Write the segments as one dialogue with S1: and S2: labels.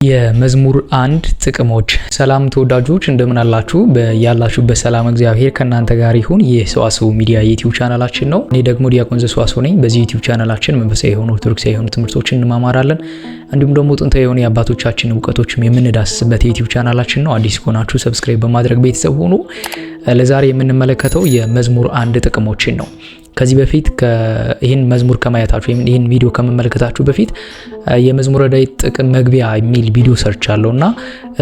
S1: የመዝሙር አንድ ጥቅሞች። ሰላም ተወዳጆች እንደምን አላችሁ? ያላችሁበት ሰላም እግዚአብሔር ከእናንተ ጋር ይሁን። የሰዋስው ሚዲያ የዩቲዩብ ቻናላችን ነው። እኔ ደግሞ ዲያቆን ዘሰዋስው ነኝ። በዚህ ዩቲዩብ ቻናላችን መንፈሳዊ የሆኑ ኦርቶዶክሳዊ የሆኑ ትምህርቶችን እንማማራለን። እንዲሁም ደግሞ ጥንታዊ የሆኑ የአባቶቻችን እውቀቶችም የምንዳስስበት የዩቲዩብ ቻናላችን ነው። አዲስ ከሆናችሁ ሰብስክራይብ በማድረግ ቤተሰብ ሁኑ። ለዛሬ የምንመለከተው የመዝሙር አንድ ጥቅሞችን ነው። ከዚህ በፊት ይህን መዝሙር ከማየታችሁ ወይም ይህን ቪዲዮ ከመመልከታችሁ በፊት የመዝሙረ ዳዊት ጥቅም መግቢያ የሚል ቪዲዮ ሰርች አለውና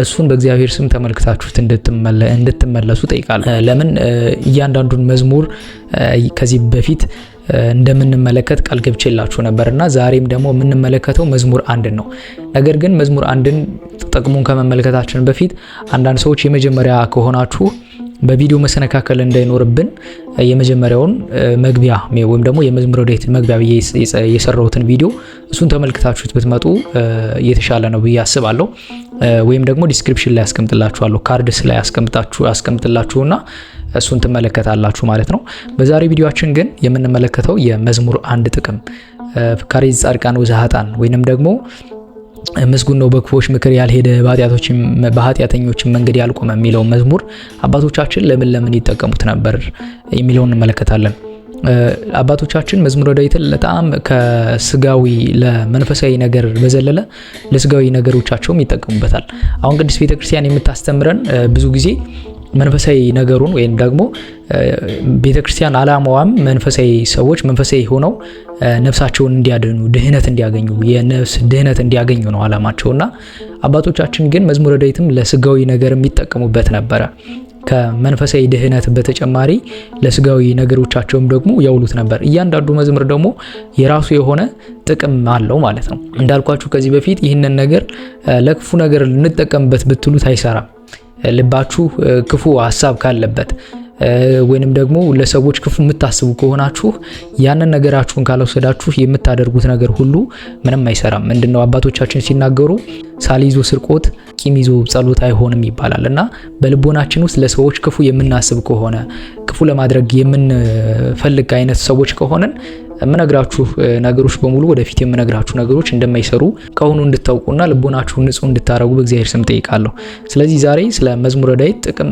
S1: እሱን በእግዚአብሔር ስም ተመልክታችሁት እንድትመለሱ ጠይቃለሁ። ለምን እያንዳንዱን መዝሙር ከዚህ በፊት እንደምንመለከት ቃል ገብቼላችሁ ነበርና ዛሬም ደግሞ የምንመለከተው መዝሙር አንድን ነው። ነገር ግን መዝሙር አንድን ጥቅሙን ከመመልከታችን በፊት አንዳንድ ሰዎች የመጀመሪያ ከሆናችሁ በቪዲዮ መሰነካከል እንዳይኖርብን የመጀመሪያውን መግቢያ ወይም ደግሞ የመዝሙረ ዳዊት መግቢያ ብዬ የሰራሁትን ቪዲዮ እሱን ተመልክታችሁት ብትመጡ የተሻለ ነው ብዬ አስባለሁ። ወይም ደግሞ ዲስክሪፕሽን ላይ አስቀምጥላችኋለሁ፣ ካርድስ ላይ አስቀምጥላችሁና እሱን ትመለከታላችሁ ማለት ነው። በዛሬ ቪዲዮአችን ግን የምንመለከተው የመዝሙር አንድ ጥቅም ፍካሬ ጻድቃን ወዘኃጥአን ወይንም ደግሞ ምስጉን ነው በክፉዎች ምክር ያልሄደ በኃጢአተኞች መንገድ ያልቆመ የሚለው መዝሙር አባቶቻችን ለምን ይጠቀሙት ነበር የሚለውን እንመለከታለን። አባቶቻችን መዝሙረ ዳዊትን በጣም ከስጋዊ ለመንፈሳዊ ነገር በዘለለ ለስጋዊ ነገሮቻቸውም ይጠቀሙበታል። አሁን ቅድስት ቤተክርስቲያን የምታስተምረን ብዙ ጊዜ መንፈሳዊ ነገሩን ወይም ደግሞ ቤተክርስቲያን አላማዋም መንፈሳዊ ሰዎች መንፈሳዊ ሆነው ነፍሳቸውን እንዲያድኑ ድህነት እንዲያገኙ የነፍስ ድህነት እንዲያገኙ ነው አላማቸውና አባቶቻችን ግን መዝሙረ ዳዊትም ለስጋዊ ነገር የሚጠቀሙበት ነበረ። ከመንፈሳዊ ድህነት በተጨማሪ ለስጋዊ ነገሮቻቸውም ደግሞ ያውሉት ነበር። እያንዳንዱ መዝሙር ደግሞ የራሱ የሆነ ጥቅም አለው ማለት ነው። እንዳልኳችሁ ከዚህ በፊት ይህንን ነገር ለክፉ ነገር ልንጠቀምበት ብትሉት አይሰራም። ልባችሁ ክፉ ሐሳብ ካለበት ወይንም ደግሞ ለሰዎች ክፉ የምታስቡ ከሆናችሁ ያንን ነገራችሁን ካልወሰዳችሁ የምታደርጉት ነገር ሁሉ ምንም አይሰራም። ምንድነው አባቶቻችን ሲናገሩ ሳል ይዞ ስርቆት ቂም ይዞ ጸሎት አይሆንም ይባላልና በልቦናችን ውስጥ ለሰዎች ክፉ የምናስብ ከሆነ ክፉ ለማድረግ የምንፈልግ አይነት ሰዎች ከሆነን የምነግራችሁ ነገሮች በሙሉ ወደፊት የምነግራችሁ ነገሮች እንደማይሰሩ ከሆኑ እንድታውቁና ልቦናችሁን ንጹህ እንድታረጉ በእግዚአብሔር ስም ጠይቃለሁ። ስለዚህ ዛሬ ስለ መዝሙረ ዳዊት ጥቅም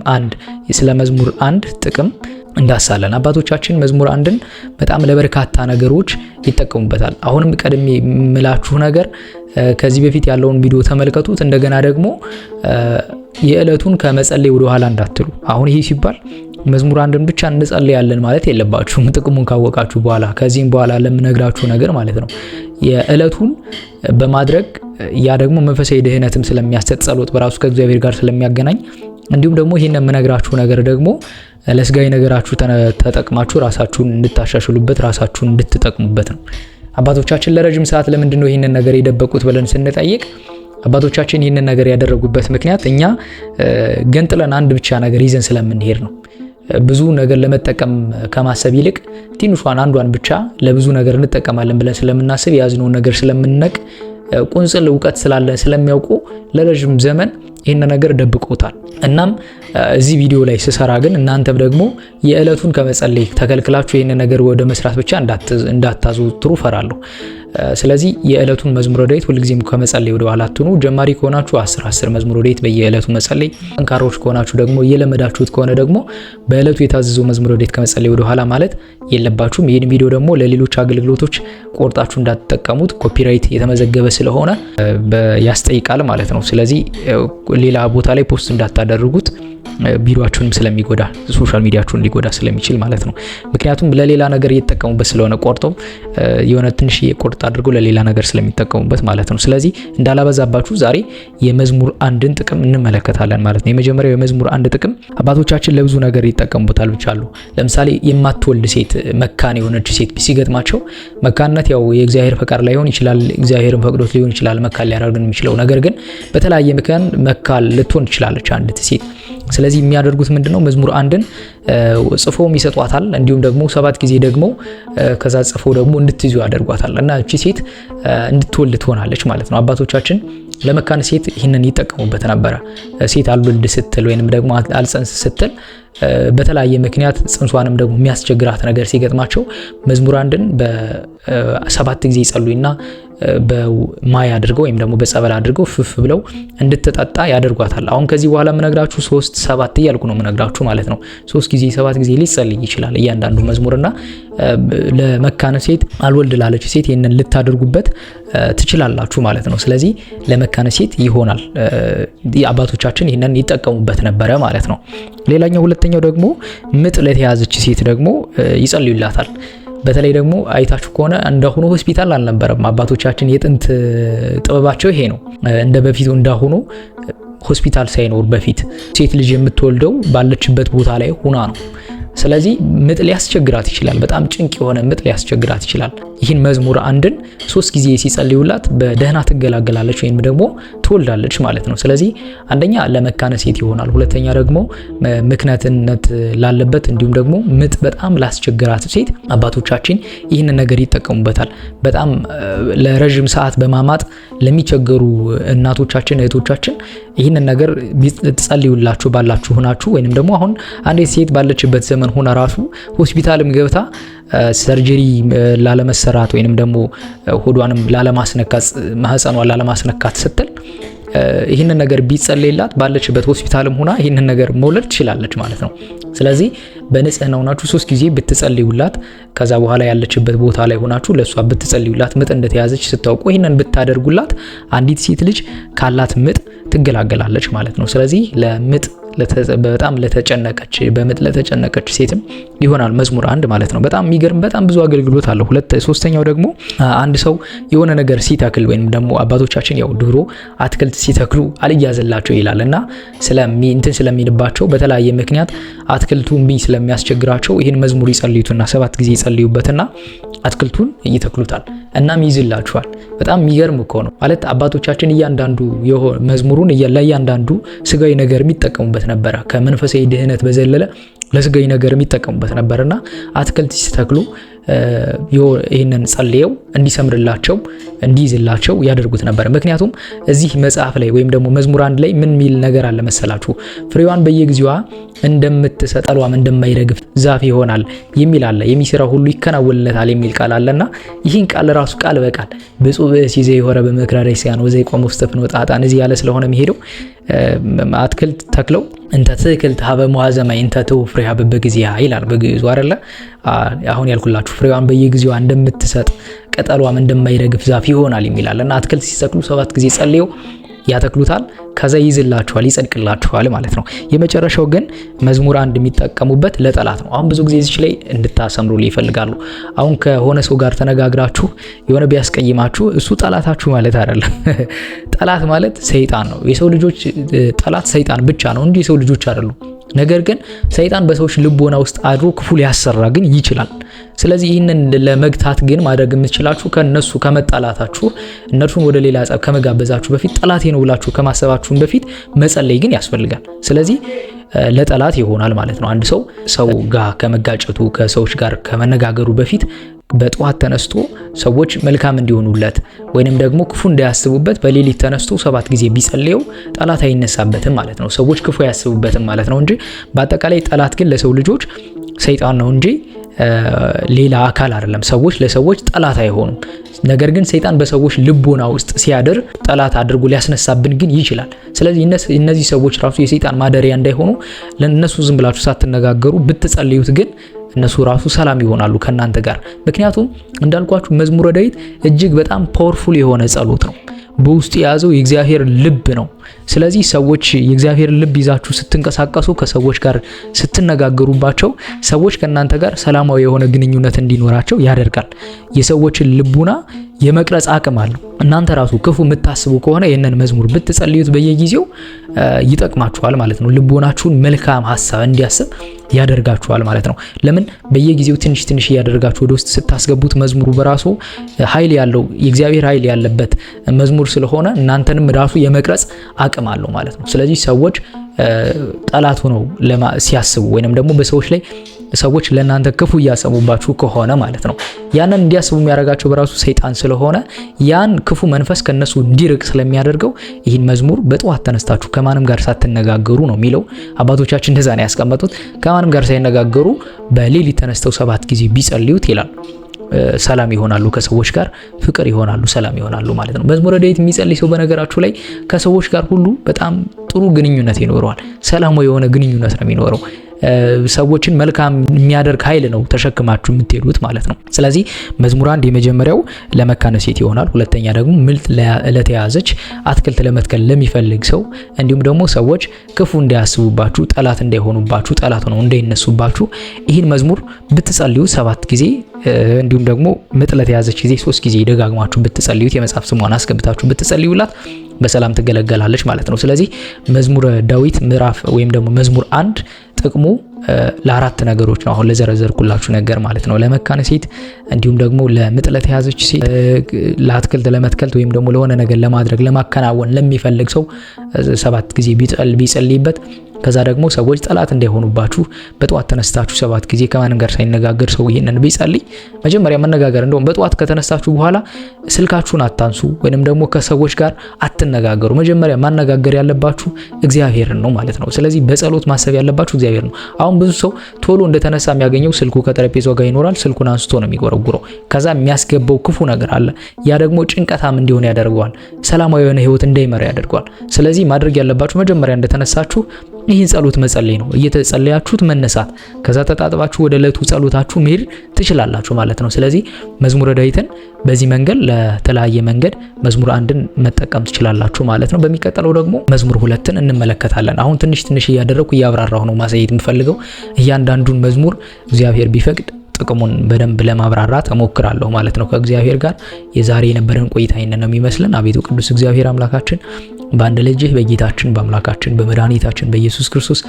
S1: ስለ መዝሙር አንድ ጥቅም እንዳሳለን። አባቶቻችን መዝሙር አንድን በጣም ለበርካታ ነገሮች ይጠቀሙበታል። አሁንም ቀድሜ የምላችሁ ነገር ከዚህ በፊት ያለውን ቪዲዮ ተመልከቱት። እንደገና ደግሞ የዕለቱን ከመጸለይ ወደ ኋላ እንዳትሉ። አሁን ይሄ ሲባል መዝሙር አንድን ብቻ እንጸልያለን ማለት የለባችሁም። ጥቅሙን ካወቃችሁ በኋላ ከዚህም በኋላ ለምነግራችሁ ነገር ማለት ነው የዕለቱን በማድረግ ያ ደግሞ መንፈሳዊ ድህነትም ስለሚያሰጥ ጸሎት በራሱ ከእግዚአብሔር ጋር ስለሚያገናኝ እንዲሁም ደግሞ ይሄን የምነግራችሁ ነገር ደግሞ ለስጋዊ ነገራችሁ ተጠቅማችሁ ራሳችሁን እንድታሻሽሉበት ራሳችሁን እንድትጠቅሙበት ነው። አባቶቻችን ለረጅም ሰዓት ለምንድን ነው ይሄንን ነገር የደበቁት ብለን ስንጠይቅ አባቶቻችን ይሄንን ነገር ያደረጉበት ምክንያት እኛ ገንጥለን አንድ ብቻ ነገር ይዘን ስለምንሄድ ነው። ብዙ ነገር ለመጠቀም ከማሰብ ይልቅ ትንሿን አንዷን ብቻ ለብዙ ነገር እንጠቀማለን ብለን ስለምናስብ ያዝነውን ነገር ስለምንነቅ ቁንጽል ዕውቀት ስላለን ስለሚያውቁ ለረጅም ዘመን ይሄን ነገር ደብቆታል። እናም እዚህ ቪዲዮ ላይ ስሰራ ግን እናንተም ደግሞ የዕለቱን ከመጸለይ ተከልክላችሁ ይሄን ነገር ወደ መስራት ብቻ እንዳታዙትሩ ፈራለሁ። ስለዚህ የዕለቱን መዝሙረ ዳዊት ሁልጊዜም ከመጸለይ ወደ ኋላ አትኑ። ጀማሪ ከሆናችሁ 10 መዝሙረ ዳዊት በየዕለቱ መጸለይ፣ ጠንካሮች ከሆናችሁ ደግሞ እየለመዳችሁት ከሆነ ደግሞ በዕለቱ የታዘዘው መዝሙረ ዳዊት ከመጸለይ ወደ ኋላ ማለት የለባችሁም። ይህን ቪዲዮ ደግሞ ለሌሎች አገልግሎቶች ቆርጣችሁ እንዳትጠቀሙት ኮፒራይት የተመዘገበ ስለሆነ ያስጠይቃል ማለት ነው። ስለዚህ ሌላ ቦታ ላይ ፖስት እንዳታደርጉት ቪዲዮአችሁንም ስለሚጎዳ ሶሻል ሚዲያችሁን ሊጎዳ ስለሚችል ማለት ነው። ምክንያቱም ለሌላ ነገር እየተጠቀሙበት ስለሆነ ቆርጠው የሆነ ትንሽ ቆርጥ አድርገው ለሌላ ነገር ስለሚጠቀሙበት ማለት ነው። ስለዚህ እንዳላበዛባችሁ ዛሬ የመዝሙር አንድን ጥቅም እንመለከታለን ማለት ነው። የመጀመሪያው የመዝሙር አንድ ጥቅም አባቶቻችን ለብዙ ነገር ይጠቀሙበታል ብቻ አሉ። ለምሳሌ የማትወልድ ሴት መካን የሆነች ሴት ሲገጥማቸው መካንነት ያው የእግዚአብሔር ፈቃድ ላይሆን ይችላል፣ እግዚአብሔርን ፈቅዶት ሊሆን ይችላል መካን ሊያደርገን የሚችለው ነገር ግን በተለያየ ምክንያት መካን ልትሆን ትችላለች አንዲት ሴት። ስለዚህ የሚያደርጉት ምንድነው መዝሙር አንድን ጽፎም ይሰጧታል። እንዲሁም ደግሞ 7 ጊዜ ደግሞ ከዛ ጽፎ ደግሞ እንድትይዙ ያደርጓታል እና እቺ ሴት እንድትወልድ ትሆናለች ማለት ነው። አባቶቻችን ለመካን ሴት ይህንን ይጠቀሙበት ነበረ። ሴት አልወልድ ስትል ወይንም ደግሞ አልጸንስ ስትል በተለያየ ምክንያት ጽንሷንም ደግሞ የሚያስቸግራት ነገር ሲገጥማቸው መዝሙር አንድን በ7 ጊዜ ይጸልዩና በማይ አድርገው ወይም ደግሞ በጸበል አድርገው ፍፍ ብለው እንድትጠጣ ያደርጓታል። አሁን ከዚህ በኋላ የምነግራችሁ 3 7 እያልኩ ነው የምነግራችሁ ማለት ነው። 3 ጊዜ 7 ጊዜ ሊጸልይ ይችላል እያንዳንዱ መዝሙርና ለመካነ ሴት አልወልድ ላለች ሴት ይሄንን ልታደርጉበት ትችላላችሁ ማለት ነው። ስለዚህ ለመካነ ሴት ይሆናል። አባቶቻችን ይሄንን ይጠቀሙበት ነበረ ማለት ነው። ሌላኛው ሁለተኛው ደግሞ ምጥ ለተያዘች ሴት ደግሞ ይጸልዩላታል። በተለይ ደግሞ አይታችሁ ከሆነ እንዳሁኑ ሆስፒታል አልነበረም። አባቶቻችን የጥንት ጥበባቸው ይሄ ነው። እንደ በፊቱ እንዳሁኑ ሆስፒታል ሳይኖር በፊት ሴት ልጅ የምትወልደው ባለችበት ቦታ ላይ ሆና ነው። ስለዚህ ምጥ ሊያስቸግራት ይችላል። በጣም ጭንቅ የሆነ ምጥ ሊያስቸግራት ይችላል። ይህን መዝሙር አንድን 3 ጊዜ ሲጸልዩላት በደህና ትገላገላለች ወይም ደግሞ ትወልዳለች ማለት ነው። ስለዚህ አንደኛ ለመካነ ሴት ይሆናል። ሁለተኛ ደግሞ ምክንያትነት ላለበት እንዲሁም ደግሞ ምጥ በጣም ላስቸግራት ሴት አባቶቻችን ይህን ነገር ይጠቀሙበታል። በጣም ለረጅም ሰዓት በማማጥ ለሚቸገሩ እናቶቻችን እህቶቻችን ይህን ነገር ቢጸልዩላችሁ ባላችሁ ሆናችሁ ወይንም ደግሞ አሁን አንዲት ሴት ባለችበት ዘመን ሆና ራሱ ሆስፒታልም ገብታ ሰርጀሪ ላለመሰራት ወይንም ደግሞ ሆዷንም ላለማስነካት ማህፀኗን ላለማስነካት ስትል ይህንን ነገር ቢጸልይላት ባለችበት ሆስፒታልም ሆና ይህንን ነገር መውለድ ትችላለች ማለት ነው። ስለዚህ በንጽህና ሆናችሁ 3 ጊዜ ብትጸልዩላት ከዛ በኋላ ያለችበት ቦታ ላይ ሆናችሁ ለሷ ብትጸልዩላት ምጥ እንደተያዘች ስታውቁ ይህንን ብታደርጉላት አንዲት ሴት ልጅ ካላት ምጥ ትገላገላለች ማለት ነው። ስለዚህ ለምጥ በጣም ለተጨነቀች በምጥ ለተጨነቀች ሴትም ይሆናል መዝሙር አንድ ማለት ነው። በጣም የሚገርም በጣም ብዙ አገልግሎት አለው። ሶስተኛው ደግሞ አንድ ሰው የሆነ ነገር ሲተክል ወይም ደግሞ አባቶቻችን ያው ድሮ አትክልት ሲተክሉ አልያዘላቸው ይላልና እንትን ስለሚልባቸው በተለያየ ምክንያት አትክልቱ እምቢ ስለሚያስቸግራቸው ይህን መዝሙር ይጸልዩትና 7 ጊዜ ይጸልዩበትና አትክልቱን ይተክሉታል እናም ይይዝላቸዋል። በጣም የሚገርም እኮ ነው ማለት አባቶቻችን እያንዳንዱ መዝሙሩን ለእያንዳንዱ ስጋዊ ነገር የሚጠቀሙበት ነበረ። ከመንፈሳዊ ድህነት በዘለለ ለስጋዊ ነገር የሚጠቀሙበት ነበርና አትክልት ሲተክሉ ይህንን ጸልየው እንዲሰምርላቸው እንዲይዝላቸው ያደርጉት ነበር። ምክንያቱም እዚህ መጽሐፍ ላይ ወይም ደግሞ መዝሙር አንድ ላይ ምን ሚል ነገር አለ መሰላችሁ? ፍሬዋን በየጊዜዋ እንደምትሰጥ ጠሏም እንደማይረግፍ ዛፍ ይሆናል የሚል አለ። የሚሰራ ሁሉ ይከናወንለታል የሚል ቃል አለና ይህን ቃል ራሱ ቃል በቃል ብፁዕ ብእሲ ዘይሆረ በምክረ ረሲያን ወዘይቆም ውስተ ፍኖተ ኃጥአን እዚህ ያለ ስለሆነ የሚሄደው አትክልት ተክለው እንተ ትክል ሀበ መዋዘማይ እንተ ትፍሬሃ በበጊዜሃ ይላል በግዕዙ አይደለ? አሁን ያልኩላችሁ ፍሬዋን በየጊዜዋ እንደምትሰጥ ቅጠሏም እንደማይረግፍ ዛፍ ይሆናል የሚላል እና አትክልት ሲተክሉ 7 ጊዜ ጸልየው ያተክሉታል። ከዛ ይዝላችኋል፣ ይጸድቅላችኋል ማለት ነው። የመጨረሻው ግን መዝሙር አንድ የሚጠቀሙበት ለጠላት ነው። አሁን ብዙ ጊዜ እዚህ ላይ እንድታሰምሩ ይፈልጋሉ። አሁን ከሆነ ሰው ጋር ተነጋግራችሁ የሆነ ቢያስቀይማችሁ እሱ ጠላታችሁ ማለት አይደለም። ጠላት ማለት ሰይጣን ነው። የሰው ልጆች ጠላት ሰይጣን ብቻ ነው እንጂ የሰው ልጆች አይደሉም። ነገር ግን ሰይጣን በሰዎች ልቦና ውስጥ አድሮ ክፉ ሊያሰራ ግን ይችላል። ስለዚህ ይህንን ለመግታት ግን ማድረግ የምትችላችሁ ከነሱ ከመጣላታችሁ እነርሱን ወደ ሌላ ጸብ ከመጋበዛችሁ በፊት ጠላቴ ነው ብላችሁ ከማሰባችሁን በፊት መጸለይ ግን ያስፈልጋል። ስለዚህ ለጠላት ይሆናል ማለት ነው። አንድ ሰው ጋር ከመጋጨቱ ከሰዎች ጋር ከመነጋገሩ በፊት በጠዋት ተነስቶ ሰዎች መልካም እንዲሆኑለት ወይንም ደግሞ ክፉ እንዳያስቡበት በሌሊት ተነስቶ 7 ጊዜ ቢጸልየው ጠላት አይነሳበትም ማለት ነው። ሰዎች ክፉ ያስቡበትም ማለት ነው እንጂ በአጠቃላይ ጠላት ግን ለሰው ልጆች ሰይጣን ነው እንጂ ሌላ አካል አይደለም። ሰዎች ለሰዎች ጠላት አይሆኑም። ነገር ግን ሰይጣን በሰዎች ልቦና ውስጥ ሲያደር ጠላት አድርጎ ሊያስነሳብን ግን ይችላል። ስለዚህ እነዚህ ሰዎች ራሱ የሰይጣን ማደሪያ እንዳይሆኑ ለነሱ ዝም ብላችሁ ሳትነጋገሩ ብትጸልዩት ግን እነሱ ራሱ ሰላም ይሆናሉ ከናንተ ጋር። ምክንያቱም እንዳልኳችሁ መዝሙረ ዳዊት እጅግ በጣም ፓወርፉል የሆነ ጸሎት ነው። በውስጡ የያዘው የእግዚአብሔር ልብ ነው። ስለዚህ ሰዎች የእግዚአብሔር ልብ ይዛችሁ ስትንቀሳቀሱ ከሰዎች ጋር ስትነጋገሩባቸው ሰዎች ከናንተ ጋር ሰላማዊ የሆነ ግንኙነት እንዲኖራቸው ያደርጋል። የሰዎችን ልቡና የመቅረጽ አቅም አለው። እናንተ ራሱ ክፉ የምታስቡ ከሆነ ይህንን መዝሙር ብትጸልዩት በየጊዜው ይጠቅማችኋል ማለት ነው። ልቦናችሁን መልካም ሐሳብ እንዲያስብ ያደርጋችኋል ማለት ነው። ለምን በየጊዜው ትንሽ ትንሽ እያደረጋችሁ ወደ ውስጥ ስታስገቡት መዝሙሩ በራሱ ኃይል ያለው የእግዚአብሔር ኃይል ያለበት መዝሙር ስለሆነ እናንተንም ራሱ የመቅረጽ አቅም አለው ማለት ነው። ስለዚህ ሰዎች ጠላት ሆነው ሲያስቡ ወይንም ደግሞ በሰዎች ላይ ሰዎች ለእናንተ ክፉ እያሰቡባችሁ ከሆነ ማለት ነው ያንን እንዲያስቡ የሚያደርጋቸው በራሱ ሰይጣን ስለሆነ ያን ክፉ መንፈስ ከነሱ እንዲርቅ ስለሚያደርገው ይህን መዝሙር በጠዋት ተነስታችሁ ከማንም ጋር ሳትነጋገሩ ነው የሚለው አባቶቻችን እንደዛ ነው ያስቀመጡት። ከማንም ጋር ሳይነጋገሩ በሌሊት ተነስተው 7 ጊዜ ቢጸልዩት ይላል ሰላም ይሆናሉ፣ ከሰዎች ጋር ፍቅር ይሆናሉ፣ ሰላም ይሆናሉ ማለት ነው። መዝሙረ ዳዊት የሚጸልይ ሰው በነገራችሁ ላይ ከሰዎች ጋር ሁሉ በጣም ጥሩ ግንኙነት ይኖረዋል። ሰላማዊ የሆነ ግንኙነት ነው የሚኖረው። ሰዎችን መልካም የሚያደርግ ኃይል ነው ተሸክማችሁ የምትሄዱት ማለት ነው። ስለዚህ መዝሙር 1 የመጀመሪያው ለመካነ ሴት ይሆናል። ሁለተኛ ደግሞ ምልጥ ለተያዘች አትክልት ለመትከል ለሚፈልግ ሰው እንዲሁም ደግሞ ሰዎች ክፉ እንዳያስቡባችሁ፣ ጠላት እንዳይሆኑባችሁ፣ ጠላት ነው እንዳይነሱባችሁ ይህን መዝሙር ብትጸልዩ 7 ጊዜ እንዲሁም ደግሞ ምጥ ለተያዘች ጊዜ 3 ጊዜ ደጋግማችሁ ብትጸልዩት የመጽሐፍ ስሟን አስገብታችሁ ብትጸልዩላት በሰላም ትገለገላለች ማለት ነው። ስለዚህ መዝሙረ ዳዊት ምዕራፍ ወይም ደግሞ መዝሙር 1 ጥቅሙ ለአራት ነገሮች ነው አሁን ለዘረዘርኩላችሁ ነገር ማለት ነው። ለመካነ ሴት እንዲሁም ደግሞ ለምጥ ለተያዘች ሴት፣ ለአትክልት ለመትከል ወይም ደግሞ ለሆነ ነገር ለማድረግ ለማከናወን ለሚፈልግ ሰው 7 ጊዜ ቢጸልይበት ከዛ ደግሞ ሰዎች ጠላት እንዳይሆኑባችሁ በጠዋት ተነስታችሁ 7 ጊዜ ከማንም ጋር ሳይነጋገር ሰው ይሄንን ቢጸልይ መጀመሪያ መነጋገር እንደውም በጠዋት ከተነሳችሁ በኋላ ስልካችሁን አታንሱ ወይንም ደግሞ ከሰዎች ጋር አትነጋገሩ። መጀመሪያ ማነጋገር ያለባችሁ እግዚአብሔርን ነው ማለት ነው። ስለዚህ በጸሎት ማሰብ ያለባችሁ እግዚአብሔር ነው። አሁን ብዙ ሰው ቶሎ እንደተነሳ የሚያገኘው ስልኩ ከጠረጴዛው ጋር ይኖራል። ስልኩን አንስቶ ነው የሚጎረጉረው። ከዛ የሚያስገባው ክፉ ነገር አለ። ያ ደግሞ ጭንቀታም እንዲሆን ያደርገዋል። ሰላማዊ የሆነ ህይወት እንዳይመራ ያደርገዋል። ስለዚህ ማድረግ ያለባችሁ መጀመሪያ እንደተነሳችሁ ይህን ጸሎት መጸለይ ነው። እየተጸለያችሁት መነሳት፣ ከዛ ተጣጥባችሁ ወደ ዕለቱ ጸሎታችሁ መሄድ ትችላላችሁ ማለት ነው። ስለዚህ መዝሙረ ዳዊትን በዚህ መንገድ ለተለያየ መንገድ መዝሙር 1ን መጠቀም ትችላላችሁ ማለት ነው። በሚቀጥለው ደግሞ መዝሙር 2ን እንመለከታለን። አሁን ትንሽ እያደረኩ እያብራራሁ ነው ማሳየት የምፈልገው። እያንዳንዱን መዝሙር እግዚአብሔር ቢፈቅድ ጥቅሙን በደንብ ለማብራራት እሞክራለሁ ማለት ነው። ከእግዚአብሔር ጋር የዛሬ የነበረን ቆይታ ይሄንን ነው የሚመስለን። አቤቱ ቅዱስ እግዚአብሔር አምላካችን በአንድ ልጅህ በጌታችን በአምላካችን በመድኃኒታችን በኢየሱስ ክርስቶስ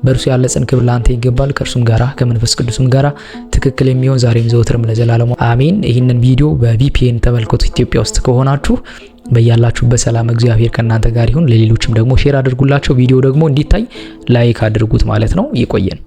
S1: በእርሱ ያለ ጽን ክብር ላንተ ይገባል። ከእርሱም ጋራ ከመንፈስ ቅዱስም ጋራ ትክክል የሚሆን ዛሬም ዘወትርም ለዘላለሙ አሜን። ይህንን ቪዲዮ በቪፒኤን ተመልከቱ። ኢትዮጵያ ውስጥ ከሆናችሁ በያላችሁበት ሰላም እግዚአብሔር ከእናንተ ጋር ይሁን። ለሌሎችም ደግሞ ሼር አድርጉላቸው። ቪዲዮ ደግሞ እንዲታይ ላይክ አድርጉት ማለት ነው። ይቆየን።